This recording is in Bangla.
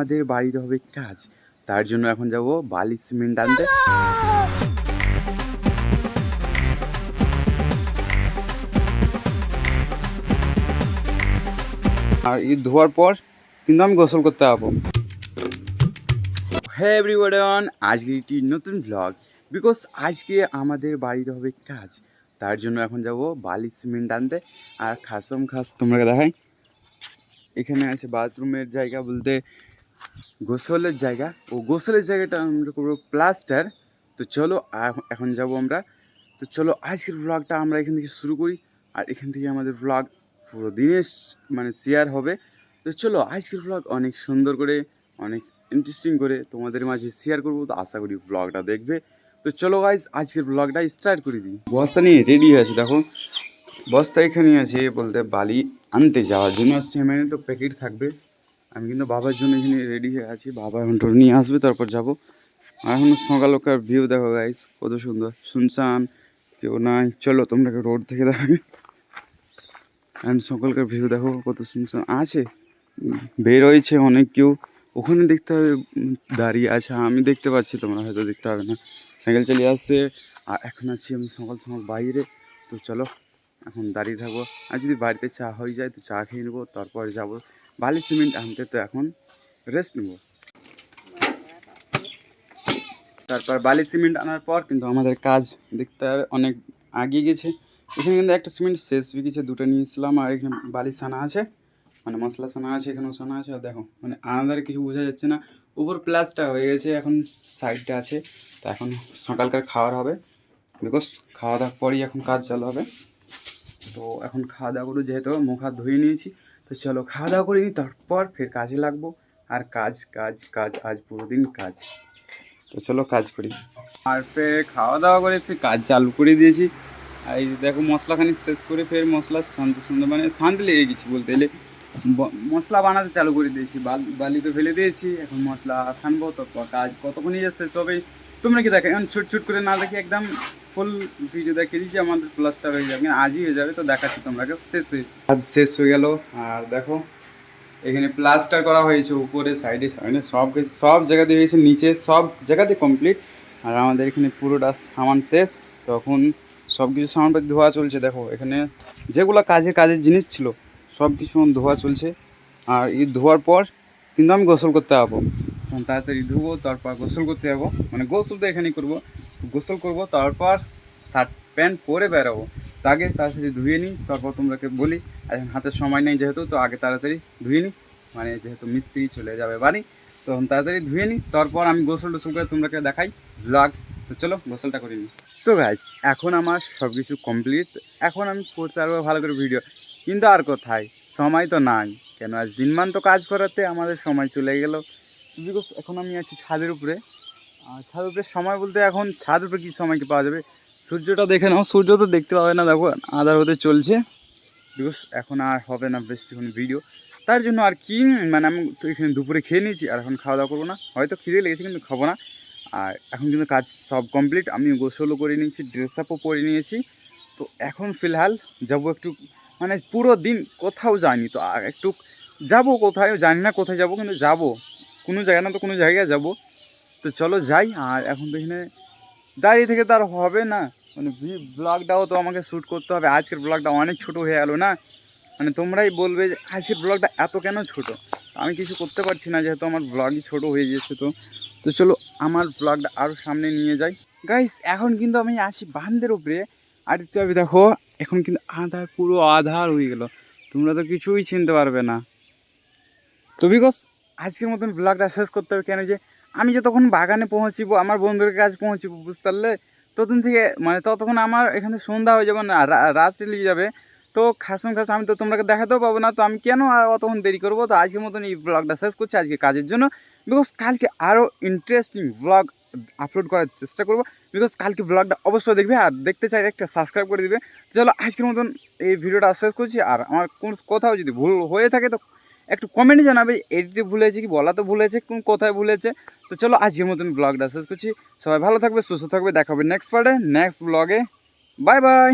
আমাদের বাড়িতে হবে কাজ, তার জন্য এখন যাব বালি সিমেন্ট আনতে। আর এই ধোয়ার পর কিন্তু আমি গোসল করতে যাবো। হ্যাঁ এভরিওয়ান, আজকে একটি নতুন ব্লগ। বিকজ আজকে আমাদের বাড়িতে হবে কাজ, তার জন্য এখন যাব বালি সিমেন্ট আনতে। আর খাস তোমরা দেখাই, এখানে আছে বাথরুমের জায়গা বলতে গোসলের জায়গা, ও গোসলের জায়গাটা আমরা করবো প্লাস্টার। তো চলো এখন যাব আমরা। তো চলো আজকের ব্লগটা আমরা এখান থেকে শুরু করি, আর এখান থেকে আমাদের ব্লগ পুরো দিনের শেয়ার হবে। তো চলো আজকের ব্লগ অনেক সুন্দর করে, অনেক ইন্টারেস্টিং করে তোমাদের মাঝে শেয়ার করবো। তো আশা করি ব্লগটা দেখবে। তো চলো গাইজ আজকের ব্লগটা স্টার্ট করে দিই। বস্তা নিয়ে রেডি আছে, দেখো বস্তা এখানে আছে বলতে বালি আনতে যাওয়ার জন্য। সিমেন্টের তো প্যাকেট থাকবে, আমি কিন্তু বাবার জন্য এখানে রেডি হয়ে আছি। বাবা এখন টোটো নিয়ে আসবে, তারপর যাবো। আর এখন সকালকার ভিউ দেখো গাইস, কত সুন্দর, শুনশান, কেউ নাই। চলো তোমরা রোড থেকে দেখাবে, এখন সকালকার ভিউ দেখো কত শুনশান আছে। বের হয়েছে অনেক কেউ, ওখানে দেখতে হবে দাঁড়িয়ে আছে, আমি দেখতে পাচ্ছি, তোমরা হয়তো দেখতে হবে না। সাইকেল চালিয়ে আসছে, আর এখন আছি আমি সকাল বাইরে। তো চলো এখন দাঁড়িয়ে থাকবো, আর যদি বাড়িতে চা হয়ে যায় তো চা খেয়ে নেবো, তারপর যাবো বালি সিমেন্ট আনতে। তো এখন রেস্ট নেবো, তারপর বালি সিমেন্ট আনার পর কিন্তু আমাদের কাজ দেখতে হবে অনেক এগিয়ে গেছে। এখানে কিন্তু একটা সিমেন্ট শেষ হয়ে গেছে, দুটো নিয়েছিলাম, আর এখানে বালি সানা আছে, মানে মশলা সানা আছে, এখানেও সানা আছে। আর দেখো মানে আলাদা কিছু বোঝা যাচ্ছে না, উপর প্লাসটা হয়ে গেছে, এখন সাইডটা আছে। তো এখন সকালকার খাওয়ার হবে, বিকজ খাওয়া দাওয়ার পরই এখন কাজ চালু হবে। তো এখন খাওয়া দাওয়া করে যেহেতু মুখ হাত ধুয়ে নিয়েছি, তো চলো খাওয়া দাওয়া করে নিই, তারপর ফের কাজে লাগবো। আর কাজ কাজ কাজ, আজ পুরো দিন কাজ। তো চলো কাজ করি। আর ফের খাওয়া দাওয়া করে ফের কাজ চালু করে দিয়েছি। আর এই দেখো মশলাখানি শেষ করে ফের মশলা শান্তি মানে শান্তি লেগে গেছি বলতে গেলে, মশলা বানাতে চালু করে দিয়েছি। বালি তো ফেলে দিয়েছি, এখন মশলা সানবো, তারপর কাজ কতক্ষণই যে শেষ হবে। তোমরা কি দেখো এখন ছুট করে না দেখি, একদম ফুল ভিডিও দেখিয়ে দিচ্ছি, আমাদের প্লাস্টার হয়ে যাবে, আজই হয়ে যাবে। তো দেখাচ্ছি তোমরাকে, কাজ শেষ হয়ে গেল। আর দেখো এখানে প্লাস্টার করা হয়েছে, উপরে সাইডে সব জায়গাতে হয়েছে, নিচে সব জায়গাতে কমপ্লিট। আর আমাদের এখানে পুরোটা সামান শেষ, তখন সব কিছু সামানপাতি ধোয়া চলছে। দেখো এখানে যেগুলো কাজের জিনিস ছিল সব কিছু ধোয়া চলছে। আর এই ধোয়ার পর কিন্তু আমি গোসল করতে যাবো, তাড়াতাড়ি ধুবো, তারপর গোসল করতে যাবো। মানে গোসল তো এখানেই করবো, গোসল করবো, তারপর শার্ট প্যান্ট পরে বেরোবো। তো আগে তাড়াতাড়ি ধুয়ে নিই, তারপর তোমরাকে বলি। আর এখন হাতে সময় নেই যেহেতু, তো আগে তাড়াতাড়ি ধুয়ে নিই, মানে যেহেতু মিস্ত্রি চলে যাবে বাড়ি, তখন তাড়াতাড়ি ধুয়ে নিই, তারপর আমি গোসল টোসল করে তোমরাকে দেখাই ব্লগ। তো চলো গোসলটা করে নিই। তো গাইজ এখন আমার সব কিছু কমপ্লিট, এখন আমি করতে পারবো ভালো করে ভিডিও, কিন্তু আর কোথায়, সময় তো নাই। কেন আজ দিনমান তো কাজ করাতে আমাদের সময় চলে গেল। বিকজ এখন আমি আছি ছাদের উপরে, আর ছাদের উপরে সময় বলতে এখন ছাদের উপরে কী সময় কি পাওয়া যাবে, সূর্যটা দেখে নাও, সূর্য তো দেখতে পাবে না, দেখো আধার হতে চলছে। বিকজ এখন আর হবে না বেশিক্ষণ ভিডিও, তার জন্য আর কি, মানে আমি তো এখানে দুপুরে খেয়ে নিয়েছি, আর এখন খাওয়া দাওয়া করবো না, হয়তো খিদে লেগেছে কিন্তু খাবো না। আর এখন কিন্তু কাজ সব কমপ্লিট, আমি গোসলও করে নিয়েছি, ড্রেস আপও পরে নিয়েছি। তো এখন ফিলহাল যাবো একটু, মানে পুরো দিন কোথাও যাইনি, তো আর একটু যাবো, কোথায় জানি না কোথায় যাবো, কিন্তু যাবো কোনো জায়গা না তো কোনো জায়গায় যাবো। তো চলো যাই। আর এখন তো এখানে দাঁড়িয়ে থেকে তার হবে না, মানে ব্লগটাও তো আমাকে শ্যুট করতে হবে। আজকের ব্লগটা অনেক ছোটো হয়ে গেলো না, মানে তোমরাই বলবে যে আজকের ব্লগটা এত কেন ছোটো। আমি কিছু করতে পারছি না যেহেতু আমার ব্লগই ছোটো হয়ে গেছে। তো তো চলো আমার ব্লগটা আরও সামনে নিয়ে যাই। গাইস এখন কিন্তু আমি আসি বান্ধের উপরে, আর আমি দেখো এখন কিন্তু আধার, পুরো আধার হয়ে গেল, তোমরা তো কিছুই চিনতে পারবে না। তো বিকজ আজকের মতন ব্লগটা শেষ করতে হবে, কেন যে আমি যতক্ষণ বাগানে পৌঁছিব, আমার বন্ধুদের কাছে পৌঁছিব, বুঝতে পারলে, ততক্ষণ আমার এখানে সন্ধ্যা হয়ে যাবে না, রাত্রে লেগে যাবে। তো খাস আমি তো তোমাকে দেখাতেও পাবো না, তো আমি কেন আর অতক্ষণ দেরি করবো। তো আজকের মতন এই ব্লগটা শেষ করছি আজকে কাজের জন্য, বিকজ কালকে আরও ইন্টারেস্টিং ব্লগ আপলোড করার চেষ্টা করবো। বিকজ কালকে ব্লগটা অবশ্যই দেখবে, আর দেখতে চাই একটা সাবস্ক্রাইব করে দিবে। চলো আজকের মতন এই ভিডিওটা শেষ করছি। আর আমার কোথাও যদি ভুল হয়ে থাকে তো একটু কমেন্টে জানাবে, এডিটে ভুল হয়েছে কি, বলাতে ভুল হয়েছে, কোন কোথায় ভুল হয়েছে। তো চলো আজকের মতন ব্লগটা শেষ করছি। সবাই ভালো থাকবে, সুস্থ থাকবে, দেখা হবে নেক্সট পার্টে, নেক্সট ব্লগে। Bye bye.